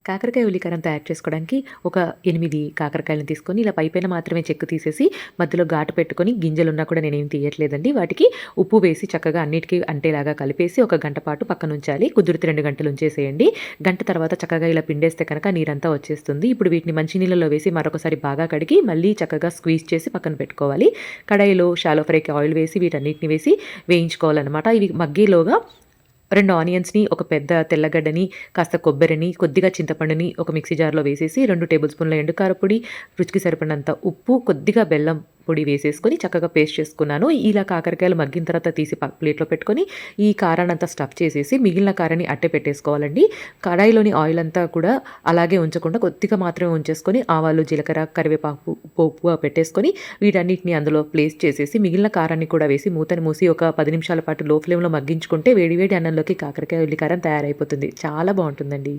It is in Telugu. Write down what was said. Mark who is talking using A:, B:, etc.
A: కాకరకాయ ఉల్లికారం తయారు చేసుకోవడానికి ఒక 8 కాకరకాయలను తీసుకొని ఇలా పైపైన మాత్రమే చెక్కు తీసేసి మధ్యలో ఘాటు పెట్టుకొని గింజలున్నా కూడా నేనేం తీయట్లేదండి. వాటికి ఉప్పు వేసి చక్కగా అన్నిటికి అంటేలాగా కలిపేసి ఒక గంట పాటు పక్కనుంచాలి. కుదిరితే 2 గంటలు ఉంచేసేయండి. గంట తర్వాత చక్కగా ఇలా పిండేస్తే కనుక నీరంతా వచ్చేస్తుంది. ఇప్పుడు వీటిని మంచినీళ్ళలో వేసి మరొకసారి బాగా కడిగి మళ్ళీ చక్కగా స్క్వీజ్ చేసి పక్కన పెట్టుకోవాలి. కడాయిలో షాలో ఫ్రైకి ఆయిల్ వేసి వీటన్నిటిని వేసి వేయించుకోవాలనమాట. ఇవి మగ్గేలోగా 2 ఆనియన్స్‌ని, ఒక పెద్ద తెల్లగడ్డని, కాస్త కొబ్బరిని, కొద్దిగా చింతపండుని ఒక మిక్సీ జార్‌లో వేసేసి 2 టేబుల్ స్పూన్ల ఎండుకారపు పొడి, రుచికి సరిపడినంత ఉప్పు, కొద్దిగా బెల్లం పొడి వేసేసుకొని చక్కగా పేస్ట్ చేసుకున్నాను. ఇలా కాకరకాయలు మగ్గిన తర్వాత తీసి ప్లేట్‌లో పెట్టుకొని ఈ కారాన్నంతా స్టఫ్ చేసేసి మిగిలిన కారాన్ని అట్టే పెట్టేసుకోవాలండి. కడాయిలోని ఆయిల్ అంతా కూడా అలాగే ఉంచకుండా కొద్దిగా మాత్రమే ఉంచేసుకొని ఆవాలు, జీలకర్ర, కరివేపాకు పోపుగా పెట్టేసుకొని వీటన్నిటిని అందులో ప్లేస్ చేసేసి మిగిలిన కారాన్ని కూడా వేసి మూతను మూసి ఒక 10 నిమిషాల పాటు లో ఫ్లేమ్‌లో మగ్గించుకుంటే వేడి వేడి అన్నంలోకి కాకరకాయ ఉల్లి కారం తయారైపోతుంది. చాలా బావుంటుందండి.